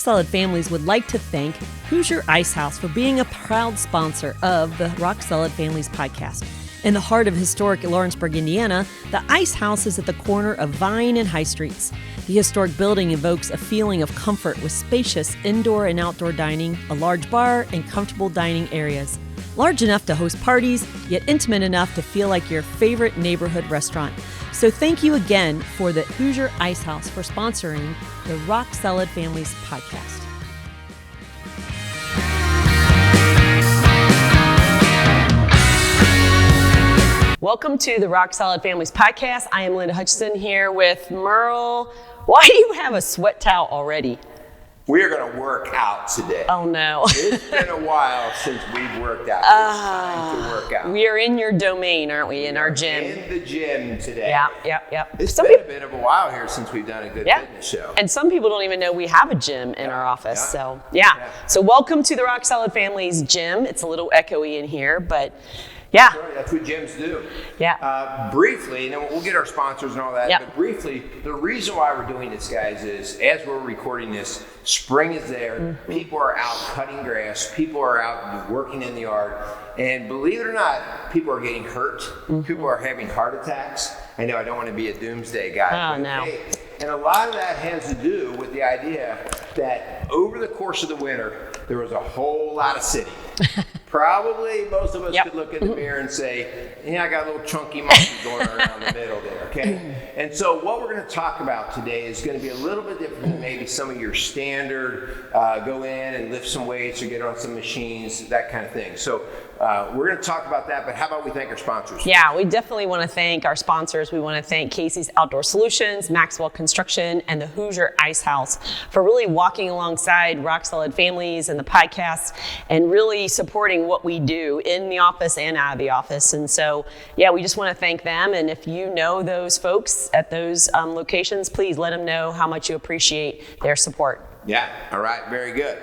Solid Families would like to thank Hoosier Ice House for being a proud sponsor of the Rock Solid Families podcast. In the heart of historic Lawrenceburg, Indiana, the Ice House is at the corner of Vine and High Streets. The historic building evokes a feeling of comfort with spacious indoor and outdoor dining, a large bar, and comfortable dining areas. Large enough to host parties, yet intimate enough to feel like your favorite neighborhood restaurant. So thank you again for the Hoosier Ice House for sponsoring the Rock Solid Families podcast. Welcome to the Rock Solid Families podcast. I am Linda Hutchison here with Merrill. Why do you have a sweat towel already? We are going to work out today. Oh, no. It's been a while since we've worked out. It's time to work out. We are in your domain, aren't we, in our gym? In the gym today. Yep. It's been a bit of a while here since we've done a good fitness show. And some people don't even know we have a gym in our office. So welcome to the Rock Solid Families gym. It's a little echoey in here, but... yeah. That's what gyms do. Yeah. Briefly, and then we'll get our sponsors and all that, but briefly, the reason why we're doing this, guys, is as we're recording this, spring is there, people are out cutting grass, people are out working in the yard, and believe it or not, people are getting hurt, people are having heart attacks. I know I don't want to be a doomsday guy. Oh, no. And a lot of that has to do with the idea that over the course of the winter, there was a whole lot of sitting. Probably most of us could look in the mirror and say, yeah, I got a little chunky monkey going around the middle there, okay? And so what we're going to talk about today is going to be a little bit different than maybe some of your standard go in and lift some weights or get on some machines, that kind of thing. So we're going to talk about that, but how about we thank our sponsors? Yeah, we definitely want to thank our sponsors. We want to thank Casey's Outdoor Solutions, Maxwell Construction, and the Hoosier Ice House for really walking alongside Rock Solid Families and the podcast and really supporting what we do in the office and out of the office. And so, we just want to thank them. And if you know those folks at those locations, please let them know how much you appreciate their support. Yeah, all right, very good.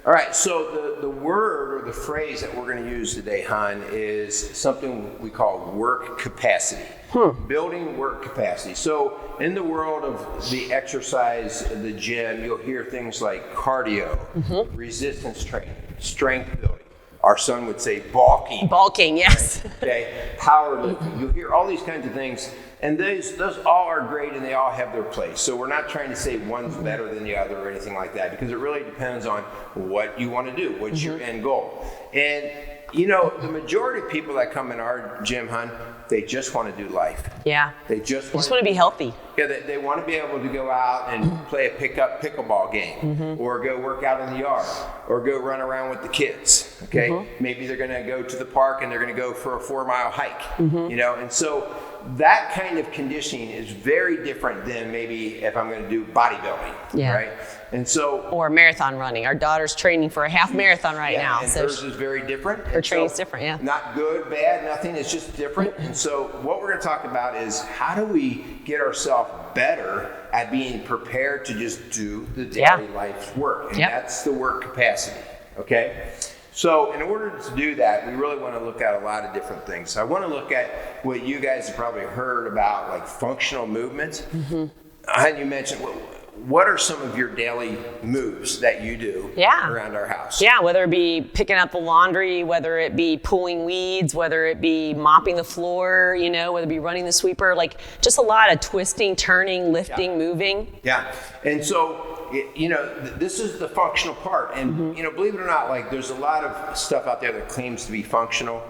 All right, so the word or the phrase that we're going to use today, hon, is something we call work capacity. Building work capacity. So in the world of the exercise, the gym, you'll hear things like cardio, resistance training, strength building. Our son would say bulking. Bulking, yes. Right? Okay, powerlifting. You'll hear all these kinds of things, and those all are great, and they all have their place. So we're not trying to say one's better than the other or anything like that, because it really depends on what you want to do, what's your end goal. And you know, the majority of people that come in our gym, hon, they just want to do life. Yeah. They just want to be healthy. Yeah, they want to be able to go out and play a pickleball game, or go work out in the yard, or go run around with the kids. Okay, maybe they're going to go to the park and they're going to go for a 4-mile hike. You know, and so that kind of conditioning is very different than maybe if I'm going to do bodybuilding, right? And so, or marathon running. Our daughter's training for a half marathon right now. And hers is very different. Her training's different, Not good, bad, nothing. It's just different. And so what we're going to talk about is how do we get ourselves better at being prepared to just do the daily life's work. And that's the work capacity, okay? So in order to do that, we really want to look at a lot of different things. So I want to look at what you guys have probably heard about, like functional movement. And you mentioned, what are some of your daily moves that you do around our house? Yeah, whether it be picking up the laundry, whether it be pulling weeds, whether it be mopping the floor, you know, whether it be running the sweeper, like just a lot of twisting, turning, lifting, moving. Yeah, and so, you know, this is the functional part. And, you know, believe it or not, like there's a lot of stuff out there that claims to be functional,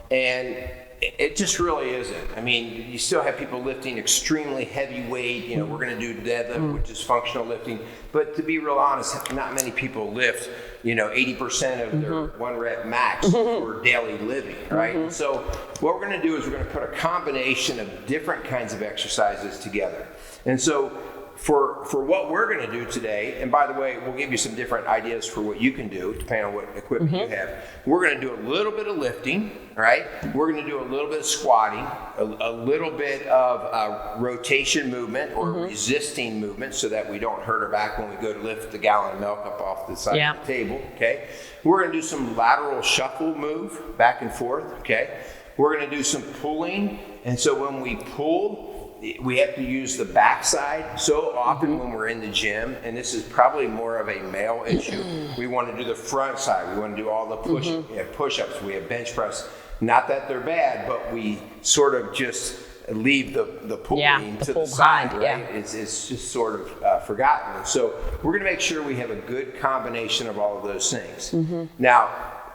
and it just really isn't. I mean, you still have people lifting extremely heavy weight. You know, we're going to do deadlift, which is functional lifting. But to be real honest, not many people lift, you know, 80% of their 1 rep max for daily living, right? And so what we're going to do is we're going to put a combination of different kinds of exercises together. And so for what we're going to do today, and by the way, we'll give you some different ideas for what you can do, depending on what equipment you have. We're going to do a little bit of lifting, right? We're going to do a little bit of squatting, a little bit of rotation movement or resisting movement so that we don't hurt our back when we go to lift the gallon of milk up off the side of the table, okay? We're going to do some lateral shuffle move, back and forth, okay? We're going to do some pulling, and so when we pull, we have to use the backside so often when we're in the gym, and this is probably more of a male issue. We want to do the front side. We want to do all the push-ups. We have bench press. Not that they're bad, but we sort of just leave the pull beam to the side, right? Yeah. It's just sort of forgotten. So we're going to make sure we have a good combination of all of those things. Now,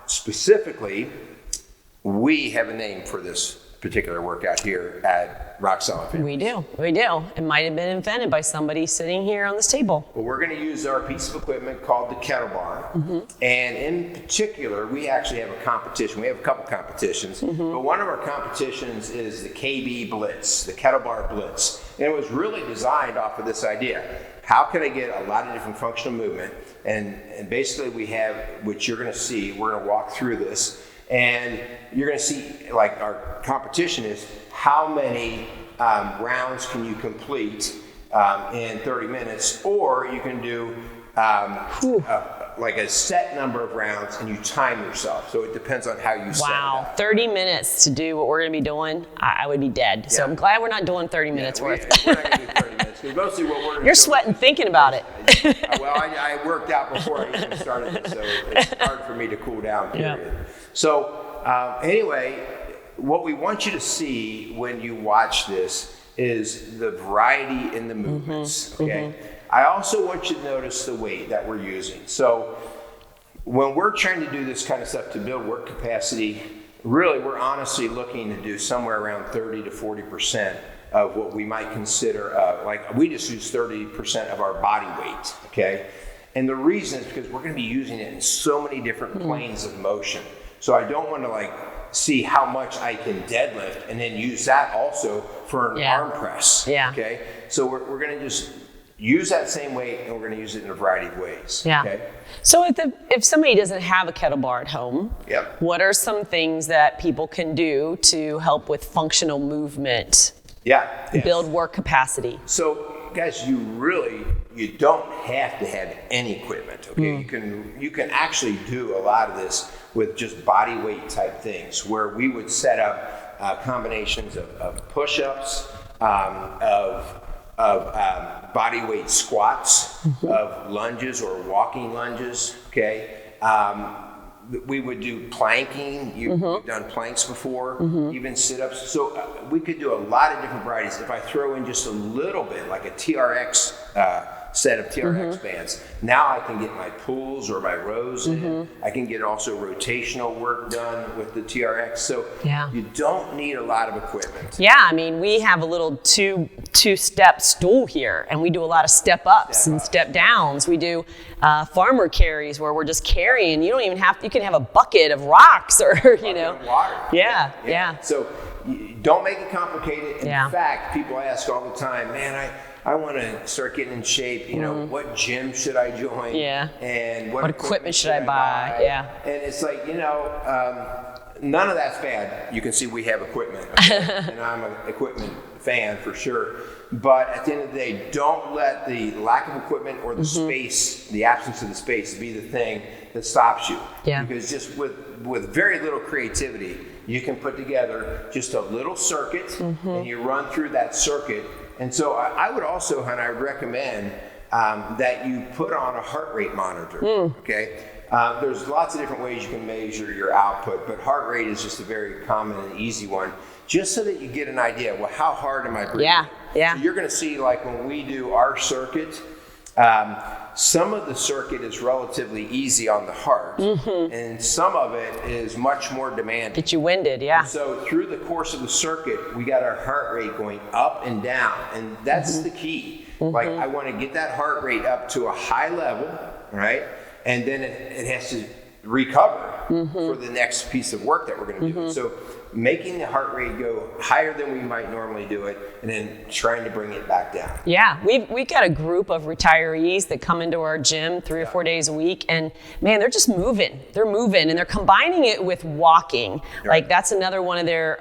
specifically, we have a name for this particular workout here at Rock Solid Family. We do. It might have been invented by somebody sitting here on this table. Well, we're going to use our piece of equipment called the kettle bar. And in particular, we actually have a competition. We have a couple competitions, but one of our competitions is the KB Blitz, the kettle bar blitz. And it was really designed off of this idea. How can I get a lot of different functional movement? And basically we have, which you're going to see, we're going to walk through this. And you're going to see, like, our competition is how many rounds can you complete in 30 minutes, or you can do like a set number of rounds and you time yourself. So it depends on how you set it up. 30 minutes to do what we're going to be doing, I would be dead. So I'm glad we're not doing 30 minutes worth. We're not going to do 30 minutes because mostly what we're You're sweating thinking about it. Well, I worked out before I even started it, so it's hard for me to cool down, period. So anyway, what we want you to see when you watch this is the variety in the movements, okay? I also want you to notice the weight that we're using. So when we're trying to do this kind of stuff to build work capacity, really we're honestly looking to do somewhere around 30 to 40% of what we might consider, like we just use 30% of our body weight, okay? And the reason is because we're gonna be using it in so many different planes of motion. So I don't want to like see how much I can deadlift and then use that also for an arm press. Okay. So we're going to just use that same weight and we're going to use it in a variety of ways. Okay? So if somebody doesn't have a kettle bar at home, what are some things that people can do to help with functional movement? Build work capacity. So guys, you don't have to have any equipment. Okay. You can actually do a lot of this with just body weight type things, where we would set up combinations of push-ups, of body weight squats, of lunges or walking lunges, okay? We would do planking. You've done planks before, even sit-ups. So we could do a lot of different varieties. If I throw in just a little bit, like a TRX set of TRX bands, now I can get my pulls or my rows in. I can get also rotational work done with the TRX. So you don't need a lot of equipment. I mean, we have a little two-step stool here, and we do a lot of step-ups and step-downs. We do farmer carries where we're just carrying. You don't even have to, you can have a bucket of rocks or, you know. Water. So don't make it complicated. In fact, people ask all the time, man, I want to start getting in shape. You know, what gym should I join? And what equipment should I buy? And it's like, you know, none of that's bad. You can see we have equipment, and I'm an equipment fan for sure. But at the end of the day, don't let the lack of equipment or the space, the absence of the space, be the thing that stops you. Because just with very little creativity, you can put together just a little circuit, and you run through that circuit. And so I would also, and I would recommend that you put on a heart rate monitor, okay? There's lots of different ways you can measure your output, but heart rate is just a very common and easy one, just so that you get an idea, well, how hard am I breathing? So you're gonna see, like when we do our circuit, some of the circuit is relatively easy on the heart, and some of it is much more demanding. Get you winded, And so through the course of the circuit, we got our heart rate going up and down, and that's the key. Like I want to get that heart rate up to a high level, right? And then it has to recover for the next piece of work that we're going to do. So making the heart rate go higher than we might normally do it, and then trying to bring it back down. We've got a group of retirees that come into our gym 3 or 4 days a week, and man, they're just moving. They're moving, and they're combining it with walking. Like that's another one of their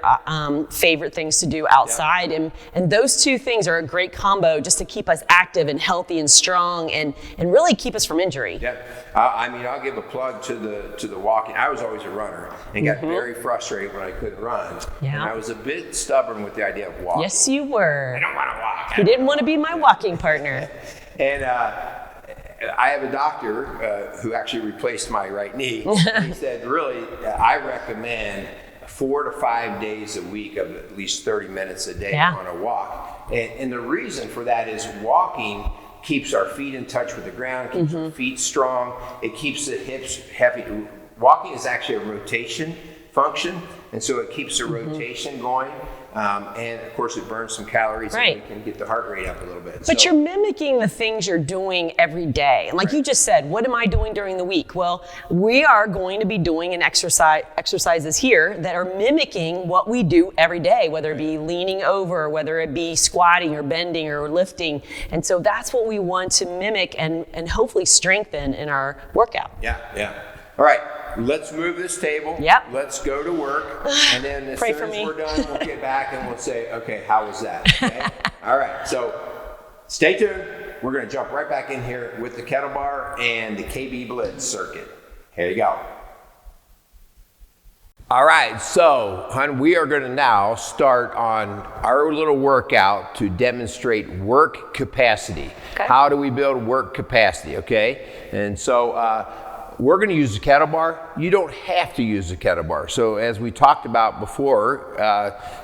favorite things to do outside, and those two things are a great combo just to keep us active and healthy and strong, and really keep us from injury. I mean, I'll give a plug to the walking. I was always a runner and got very frustrated when I couldn't run. Yeah. And I was a bit stubborn with the idea of walking. Yes, you were. I don't want to walk. You didn't want to be my walking partner. And I have a doctor who actually replaced my right knee. And he said, really, I recommend 4 to 5 days a week of at least 30 minutes a day on a walk. And the reason for that is walking keeps our feet in touch with the ground, keeps our feet strong. It keeps the hips heavy. Walking is actually a rotation function, and so it keeps the rotation going. And of course, it burns some calories, and we can get the heart rate up a little bit. But you're mimicking the things you're doing every day. And like you just said, what am I doing during the week? Well, we are going to be doing an exercises here that are mimicking what we do every day, whether it be leaning over, whether it be squatting or bending or lifting. And so that's what we want to mimic and hopefully strengthen in our workout. Yeah. All right. Let's move this table. Yep. Let's go to work. And then as Pray soon for as me. we're done, we'll get back and we'll say, okay, how was that? Okay? All right. So stay tuned. We're going to jump right back in here with the kettlebell and the KB Blitz circuit. Here you go. All right. So, hon, we are going to now start on our little workout to demonstrate work capacity. Okay. How do we build work capacity? Okay. And so, we're going to use the kettlebell. You don't have to use the kettlebell. So as we talked about before,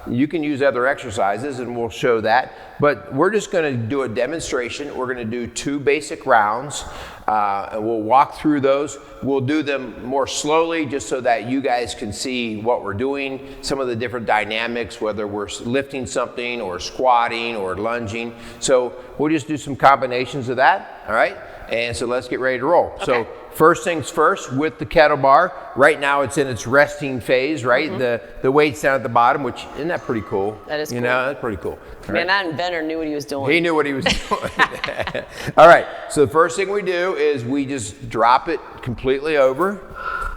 you can use other exercises and we'll show that. But we're just going to do a demonstration. We're going to do 2 basic rounds. And we'll walk through those. We'll do them more slowly just so that you guys can see what we're doing, some of the different dynamics, whether we're lifting something or squatting or lunging. So we'll just do some combinations of that, all right? And so let's get ready to roll. Okay. So first things first, with the kettlebell, right now it's in its resting phase, right? The weight's down at the bottom, which, isn't that pretty cool? That is cool. You know, that's pretty cool. Man, that inventor knew what he was doing. He knew what he was doing. All right, so the first thing we do is we just drop it completely over,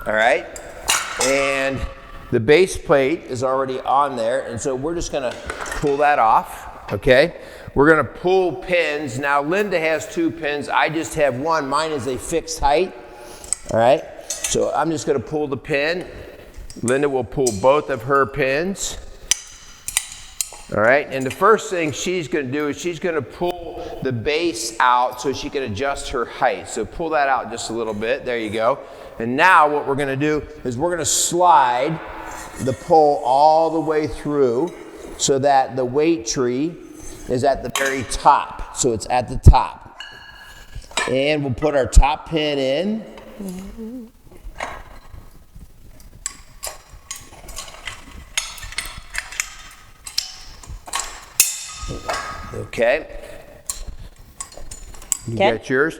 all right? And the base plate is already on there, and so we're just gonna pull that off, okay? We're gonna pull pins. Now, Linda has 2 pins. I just have 1. Mine is a fixed height, all right? So I'm just gonna pull the pin. Linda will pull both of her pins. All right, and the first thing she's gonna do is she's gonna pull the base out so she can adjust her height. So pull that out just a little bit, there you go. And now what we're gonna do is we're gonna slide the pole all the way through so that the weight tree is at the very top. So it's at the top. And we'll put our top pin in. Okay. You got yours.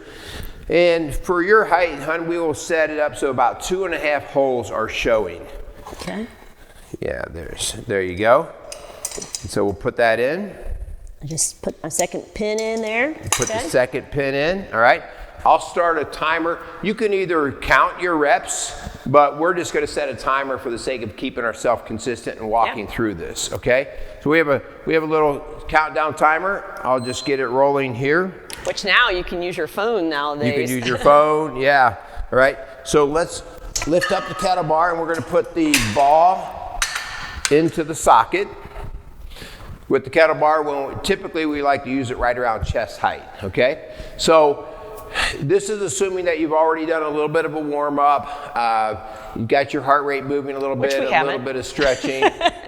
And for your height, hon, we will set it up so about 2.5 holes are showing. Okay. Yeah, there you go. And so we'll put that in. I just put my second pin in there. Put the second pin in, all right? I'll start a timer. You can either count your reps, but we're just gonna set a timer for the sake of keeping ourselves consistent and walking through this, okay? So we have a little countdown timer. I'll just get it rolling here. Which now you can use your phone nowadays. You can use your phone, yeah. All right, so let's lift up the kettlebell and we're gonna put the ball into the socket. With the kettlebell, typically we like to use it right around chest height, okay? So this is assuming that you've already done a little bit of a warm up. You've got your heart rate moving a little bit, a little bit of stretching.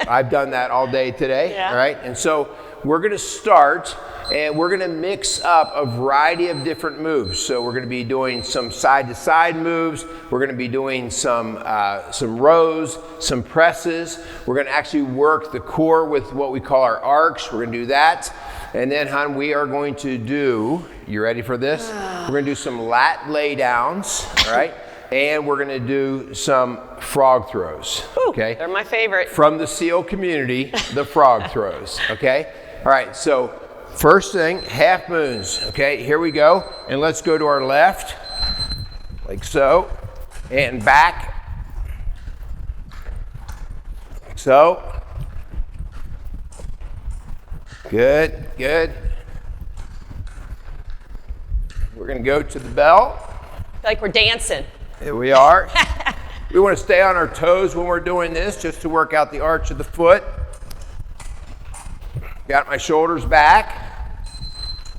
I've done that all day today, all right? And so we're gonna start and we're gonna mix up a variety of different moves. So we're gonna be doing some side to side moves. We're gonna be doing some rows, some presses. We're gonna actually work the core with what we call our arcs. We're gonna do that. And then, hon, we are going to do, you ready for this? We're gonna do some lat lay downs, all right? And we're gonna do some frog throws, okay? They're my favorite. From the SEAL community, the frog throws, okay? All right, so first thing, half moons, okay? Here we go, and let's go to our left, like so, and back, like so. Good, good. We're gonna go to the bell. Like we're dancing. Here we are. We want to stay on our toes when we're doing this, just to work out the arch of the foot. Got my shoulders back.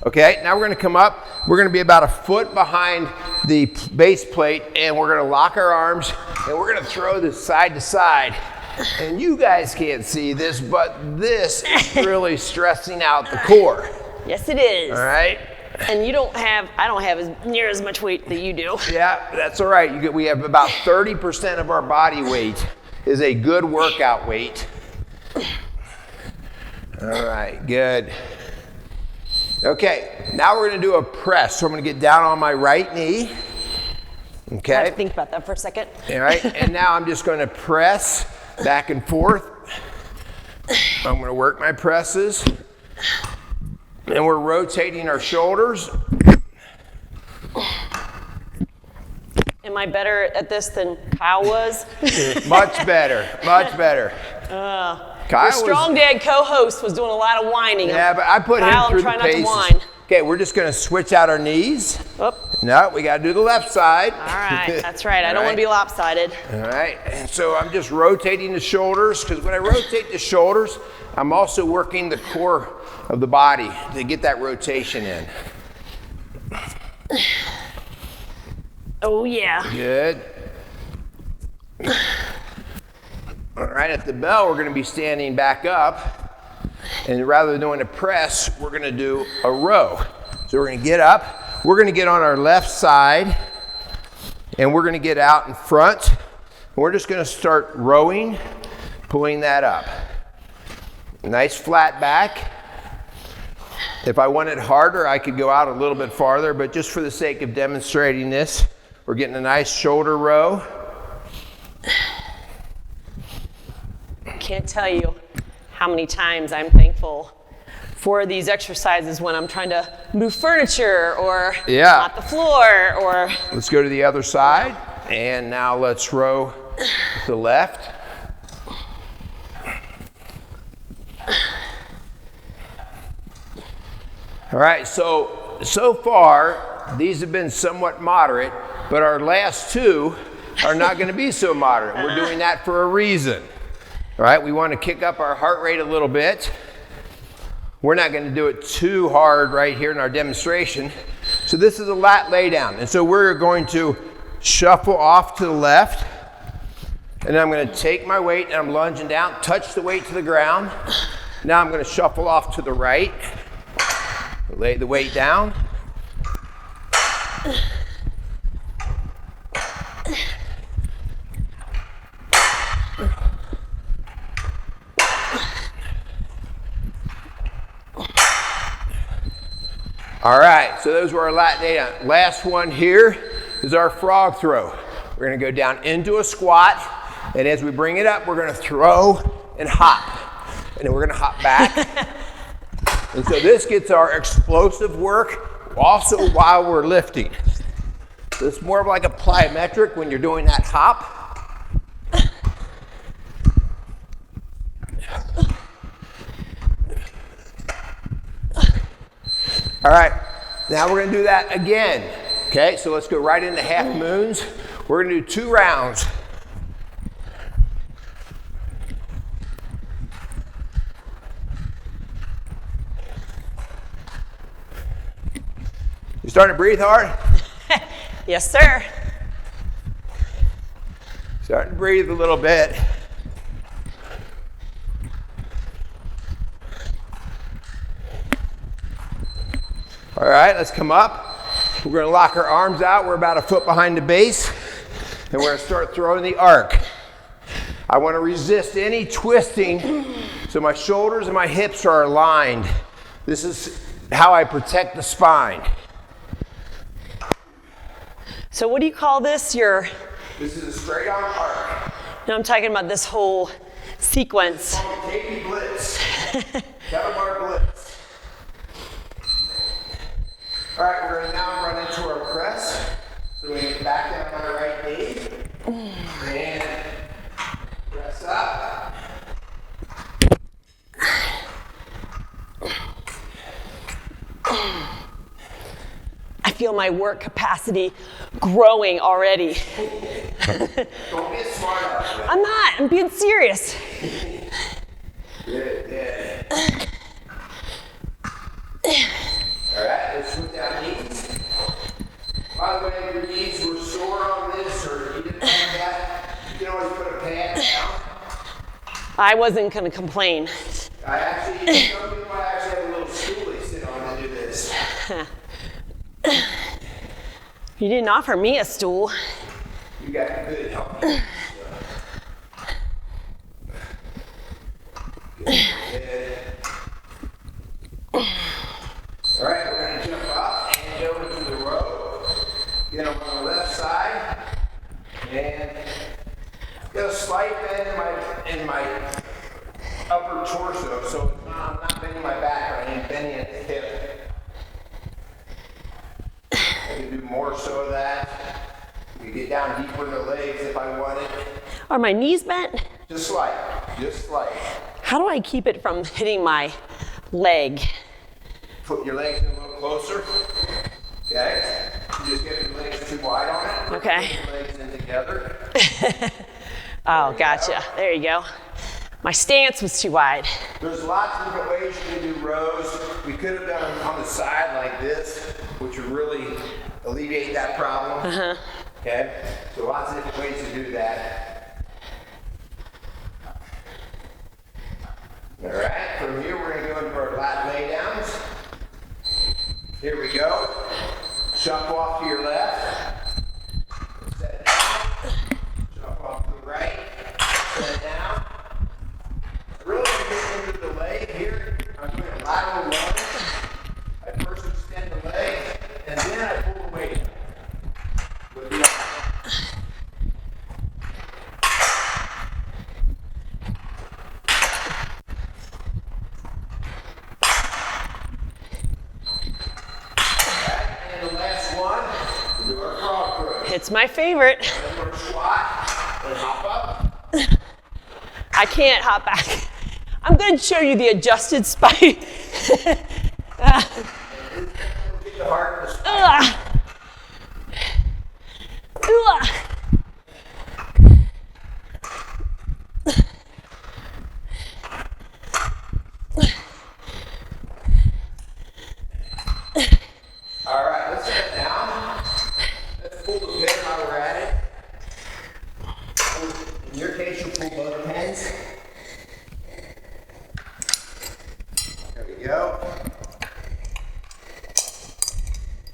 Okay, now we're going to come up. We're going to be about a foot behind the base plate, and we're going to lock our arms, and we're going to throw this side to side. And you guys can't see this, but this is really stressing out the core. Yes, it is. All right. And I don't have near as much weight that you do. Yeah, that's all right. We have about 30% of our body weight is a good workout weight. All right, good. Okay, now we're gonna do a press. So I'm gonna get down on my right knee. Okay. I have to think about that for a second. All right, and now I'm just gonna press back and forth. I'm gonna work my presses. And we're rotating our shoulders. Am I better at this than Kyle was? Much better, much better. Your strong dad co-host was doing a lot of whining. Yeah, but I put Kyle, him through try the not paces. to whine. Okay, we're just gonna switch out our knees. Oop. No, we gotta do the left side. All right, that's right. I don't want to be lopsided. All right, and so I'm just rotating the shoulders, because when I rotate the shoulders, I'm also working the core of the body to get that rotation in. Oh, yeah. Good. All right, at the bell, we're gonna be standing back up. And rather than doing a press, we're gonna do a row. So we're gonna get up, we're gonna get on our left side, and we're gonna get out in front. And we're just gonna start rowing, pulling that up. Nice flat back. If I want it harder, I could go out a little bit farther, but just for the sake of demonstrating this, we're getting a nice shoulder row. Can't tell you how many times I'm thankful for these exercises when I'm trying to move furniture or mop the floor or... Let's go to the other side, and now let's row to the left. All right, so far, these have been somewhat moderate, but our last two are not gonna be so moderate. We're doing that for a reason. All right, we want to kick up our heart rate a little bit. We're not going to do it too hard right here in our demonstration. So this is a lat lay down. And so we're going to shuffle off to the left. And I'm going to take my weight and I'm lunging down, touch the weight to the ground. Now I'm going to shuffle off to the right. Lay the weight down. All right, so those were our lat day down. Last one here is our frog throw. We're gonna go down into a squat, and as we bring it up, we're gonna throw and hop. And then we're gonna hop back. And so this gets our explosive work also while we're lifting. So it's more of like a plyometric when you're doing that hop. All right, now we're gonna do that again. Okay, so let's go right into half moons. We're gonna do 2 rounds. You starting to breathe hard? Yes, sir. Starting to breathe a little bit. All right, let's come up. We're gonna lock our arms out. We're about a foot behind the base. And we're gonna start throwing the arc. I wanna resist any twisting so my shoulders and my hips are aligned. This is how I protect the spine. So what do you call this? This is a straight arm arc. No, I'm talking about this whole sequence. KP blitz. Kettlebell blitz. All right, we're gonna now run into our press. So we get back down on our right knee. And press up. I feel my work capacity growing already. Don't be a smart ass. I'm not. I'm being serious. Good. All right, let's put down knees. By the way, if your knees were sore on this or you didn't like that, you can always put a pad down. I wasn't going to complain. Some people actually have a little stool they sit on to do this. You didn't offer me a stool. You got good help. Good. All right, we're going to jump up and go into the row. Get them on the left side. And get a slight bend in my upper torso. So I'm not bending my back, right? I'm bending at the hip. I can do more so of that. You get down deeper in the legs if I wanted. Are my knees bent? Just slight. How do I keep it from hitting my leg? Put your legs in a little closer. Okay. You just get your legs too wide on it. Okay. Put your legs in together. Oh, gotcha. There you go. My stance was too wide. There's lots of different ways you can do rows. We could have done them on the side like this, which would really alleviate that problem. Okay? So lots of different ways to do that. All right, from here we're going to go into our lat lay downs. Here we go. Shuffle off to your left. Set it down. Shuffle off to the right. Set it down. Really get into the leg here. I'm doing a lateral lunge. I first extend the leg, and then I pull the weight with the arm. It's my favorite. I can't hop back. I'm going to show you the adjusted spine. All right, let's sit down. Let's pull the pin while we're at it. In your case, you'll pull both pins. There we go.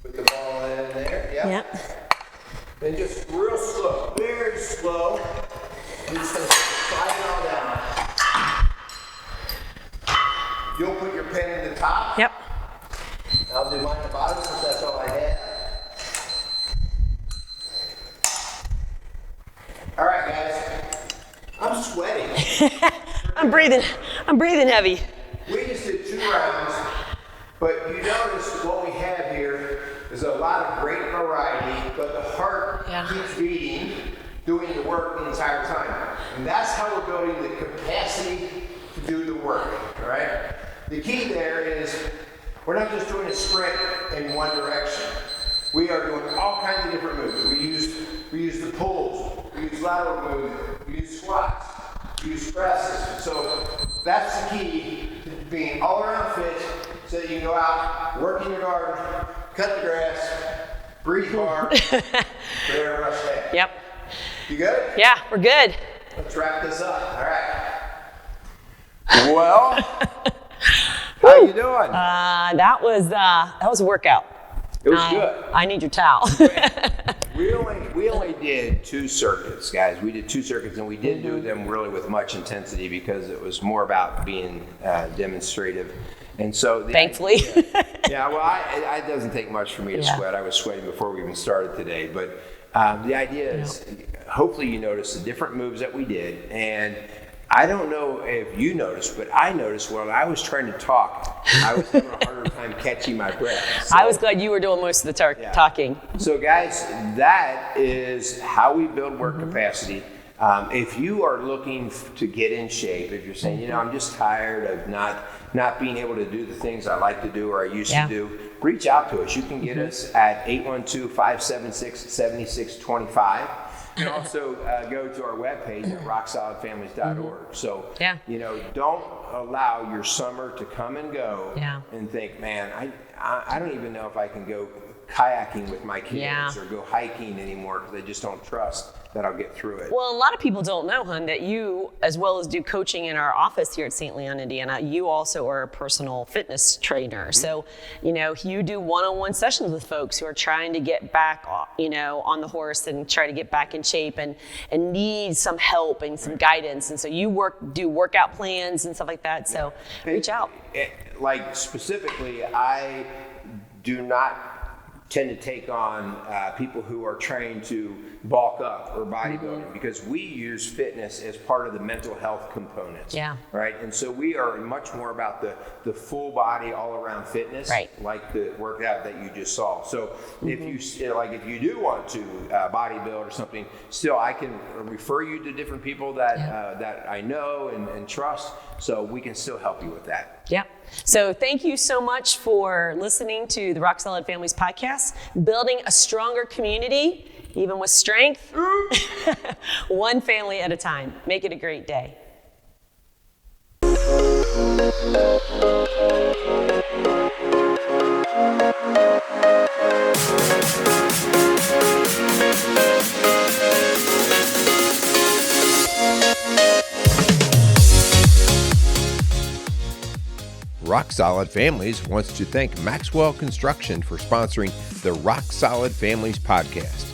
Put the ball in there. Yep. Then just real slow, very slow. And just gonna slide it all down. You'll put your pin in the top. Yep. I'll do mine at the bottom since that's all I had. All right, guys. I'm sweating. I'm breathing heavy. We just did 2 rounds, but you notice what we have here is a lot of great variety, but the heart keeps beating, doing the work the entire time. And that's how we're building the capacity to do the work, all right? The key there is we're not just doing a sprint in one direction. We are doing all kinds of different moves. We use the pulls, we use lateral movement, we use squats, we use presses. So that's the key to being all around fit so that you can go out, work in your garden, cut the grass, breathe hard, whatever rush day. Yep. You good? Yeah, we're good. Let's wrap this up. All right. Well, how you doing? That was a workout. It was good. I need your towel. We only did 2 circuits, guys. We did 2 circuits, and we didn't do them really with much intensity because it was more about being demonstrative. And so, thankfully. Well, it doesn't take much for me to sweat. I was sweating before we even started today. But the idea is, hopefully, you noticed the different moves that we did, and I don't know if you noticed, but I noticed when I was trying to talk, I was having a harder time catching my breath. So, I was glad you were doing most of the talking. So guys, that is how we build work capacity. If you are looking to get in shape, if you're saying, I'm just tired of not being able to do the things I like to do or I used to do, reach out to us. You can get us at 812-576-7625. You can also go to our webpage at rocksolidfamilies.org. So, don't allow your summer to come and go and think, man, I don't even know if I can go kayaking with my kids or go hiking anymore because I just don't trust that I'll get through it. Well, a lot of people don't know, Hun, that you, as well as do coaching in our office here at St. Leon, Indiana, you also are a personal fitness trainer. So, you do one-on-one sessions with folks who are trying to get back, on the horse and try to get back in shape and need some help and some guidance. And so you do workout plans and stuff like that. So reach out. Like specifically, I do not tend to take on people who are trained to bulk up or bodybuilding because we use fitness as part of the mental health components. Right. And so we are much more about the full body all around fitness, like the workout that you just saw. So if you do want to bodybuild or something, still I can refer you to different people that I know and trust, so we can still help you with that. So thank you so much for listening to the Rock Solid Families podcast, building a stronger community, even with strength, one family at a time. Make it a great day. Rock Solid Families wants to thank Maxwell Construction for sponsoring the Rock Solid Families podcast.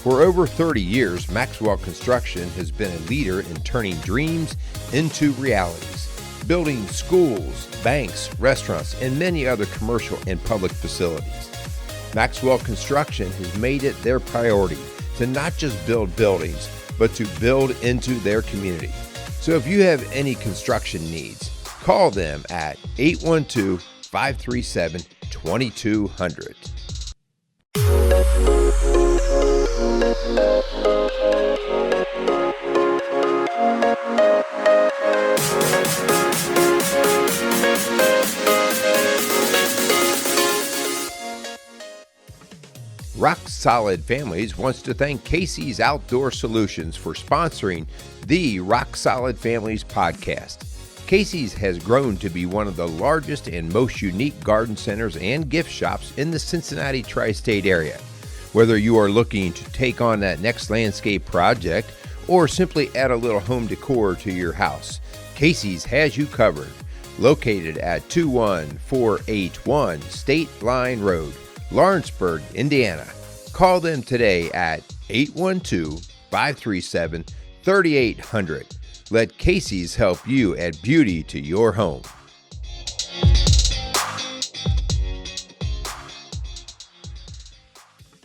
For over 30 years, Maxwell Construction has been a leader in turning dreams into realities, building schools, banks, restaurants, and many other commercial and public facilities. Maxwell Construction has made it their priority to not just build buildings, but to build into their community. So if you have any construction needs, call them at 812-537-2200. Rock Solid Families wants to thank Casey's Outdoor Solutions for sponsoring the Rock Solid Families podcast. Casey's has grown to be one of the largest and most unique garden centers and gift shops in the Cincinnati tri-state area. Whether you are looking to take on that next landscape project or simply add a little home decor to your house, Casey's has you covered. Located at 21481 State Line Road, Lawrenceburg, Indiana. Call them today at 812-537-3800. Let Casey's help you add beauty to your home.